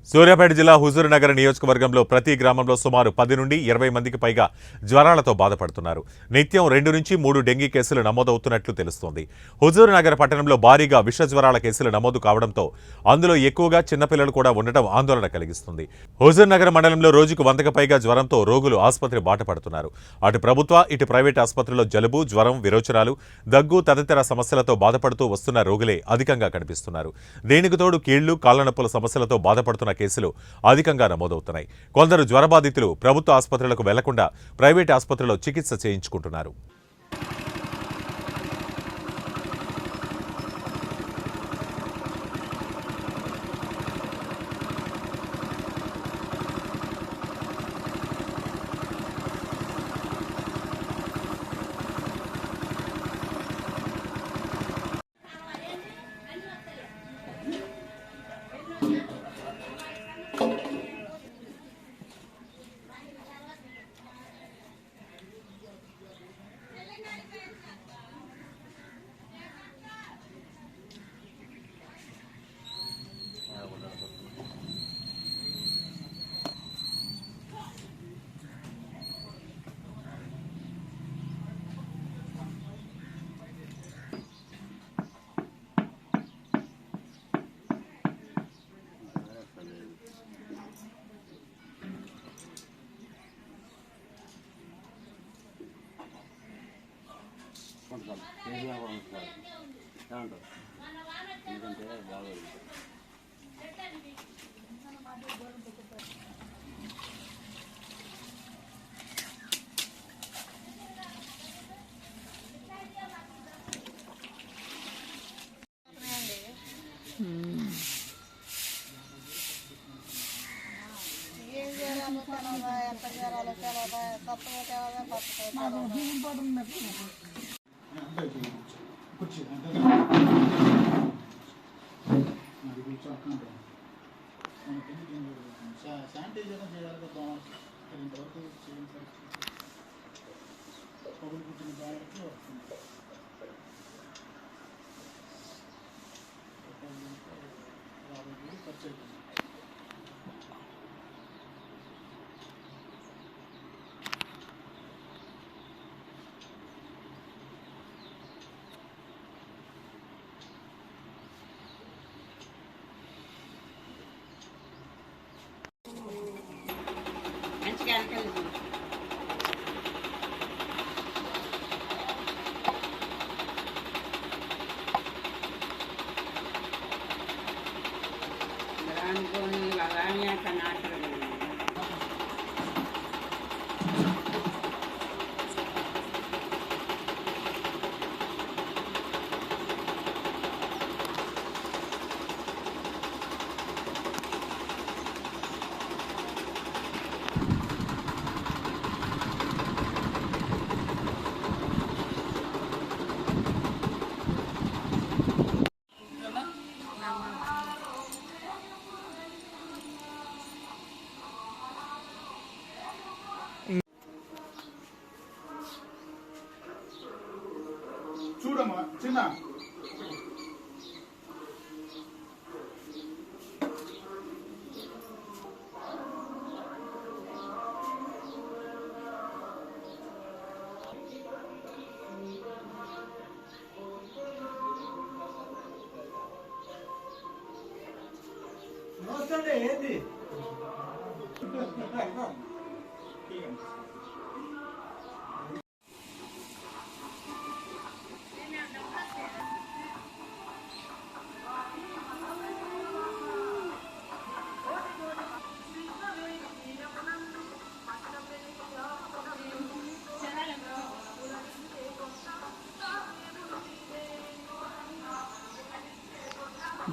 సూర్యాపేట జిల్లా హుజూర్నగర్ నియోజకవర్గంలో ప్రతి గ్రామంలో సుమారు 10 నుండి 20 మందికి పైగా జ్వరాలతో బాధపడుతున్నారు. నిత్యం 2 నుంచి 3 డెంగీ కేసులు నమోదవుతున్నట్లు తెలుస్తోంది. హుజూర్నగర్ పట్టణంలో భారీగా విష జ్వరాల కేసులు నమోదు కావడంతో అందులో ఎక్కువగా చిన్నపిల్లలు కూడా ఉండటం ఆందోళన కలిగిస్తుంది. హుజూర్నగర్ మండలంలో రోజుకు 100కి పైగా జ్వరంతో రోగులు ఆసుపత్రి బాట పడుతున్నారు. అటు ప్రభుత్వ ఇటు ప్రైవేట్ ఆసుపత్రుల్లో జలుబు, జ్వరం, విరోచనాలు, దగ్గు తదితర సమస్యలతో బాధపడుతూ వస్తున్న రోగులే అధికంగా కనిపిస్తున్నారు. దీనికి తోడు కీళ్లు, కాళ్ల నొప్పుల సమస్యలతో బాధపడుతున్న కేసులు అధికంగా నమోదవుతున్నాయి. కొందరు జ్వరబాధితులు ప్రభుత్వ ఆసుపత్రులకు వెళ్లకుండా ప్రైవేట్ ఆసుపత్రిలో చికిత్స చేయించుకుంటున్నారు. ఎందుకంటే బాగా శానిటైజర్ చేయాలి బాగుంటుంది. ఇంతవరకు పగులు పుట్టిన బాగుంటుంది వస్తుంది. ఖర్చు అవుతుంది. చూడమ్మా చిన్న నమస్తే ఏంది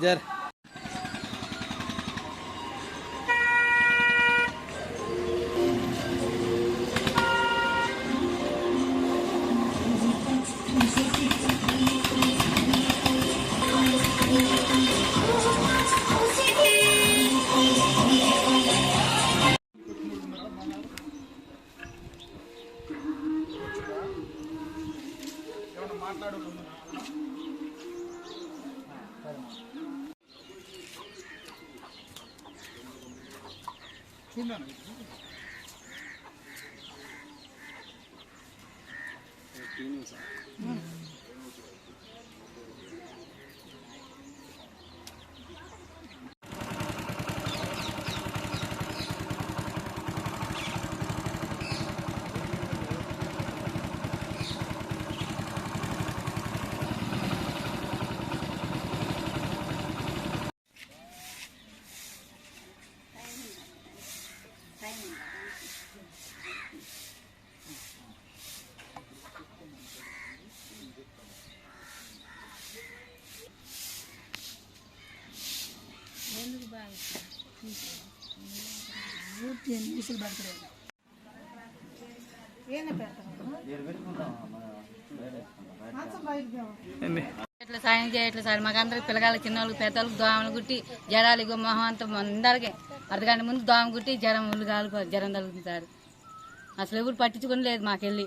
जर మాట్లాడుకుంటున్నాను. ఇట్లా సాయం చేయట్లేదు సార్. మాకు అందరికి పిల్లగాళ్ళకి చిన్నోళ్ళకి పెద్దోళ్ళకి దోమలు గుట్టి జరాలు ఇగో మొహం అంతా అందరికీ అర్ధగంట ముందు దోమ గుట్టి జ్వరం జ్వరం తగులుతుంది సార్. అసలు ఎవరు పట్టించుకుని లేదు మాకెళ్ళి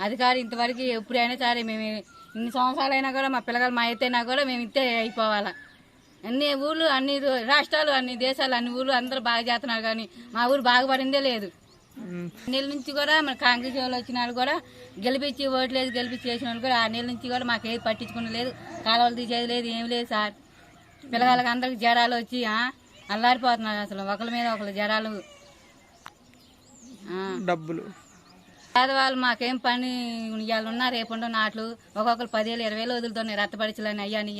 అధికారి ఇంతవరకు ఎప్పుడైనా సరే మేము ఇన్ని సంవత్సరాలైనా కూడా మా పిల్లగాళ్ళు మా ఎత్తైనా కూడా మేము ఇంతే అయిపోవాలా. అన్ని ఊళ్ళు అన్ని రాష్ట్రాలు అన్ని దేశాలు అన్ని ఊళ్ళు అందరూ బాగా చేస్తున్నారు కానీ మా ఊరు బాగుపడిందే లేదు. నెల నుంచి కూడా మన కాంగ్రెస్ వాళ్ళు వచ్చిన వాళ్ళు కూడా గెలిపించి ఓట్లేదు గెలిపించి చేసిన వాళ్ళు కూడా ఆ నెల నుంచి కూడా మాకు ఏది పట్టించుకుని లేదు. కాలువలు తీసేది లేదు ఏమి లేదు సార్. పిల్లగాళ్ళకి అందరికి జ్వరాలు వచ్చి అల్లారిపోతున్నారు. అసలు ఒకరి మీద ఒకరు జ్వరాలు డబ్బులు పేదవాళ్ళు మాకేం పని ఇవాళ ఉన్నా రేపుండో నాట్లు ఒక్కొక్కరు 10,000 20,000 వదులుతున్నాయి. రత్తపరిచలని అయ్యాని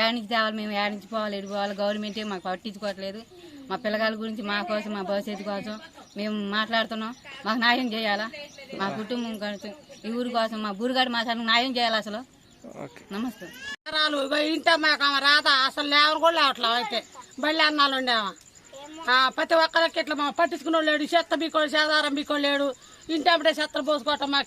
ఏడానికి తేవాలి మేము ఏడించి పోవాలి ఎడిపోవాలి. గవర్నమెంటే మాకు పట్టించుకోవట్లేదు. మా పిల్లగాళ్ళ గురించి మా కోసం మా భవిష్యత్తు కోసం మేము మాట్లాడుతున్నాం. మాకు న్యాయం చేయాలా. మా కుటుంబం కోసం ఈ ఊరి కోసం మా బూరుగాడు మా సార్ న్యాయం చేయాలి. అసలు నమస్తే ఇంటే మాకు రాత అసలు లేవరు కూడా లేవట్లా. అయితే బళ్ళి అన్నాలు ఉండేవా ప్రతి ఒక్కరికి ఇట్లా మా పట్టించుకున్న లేడు. చెత్త బీకోడు సేదారం బీకోడు లేడు. ఇంటప్పుడే చెత్త పోసుకోవటం మాకు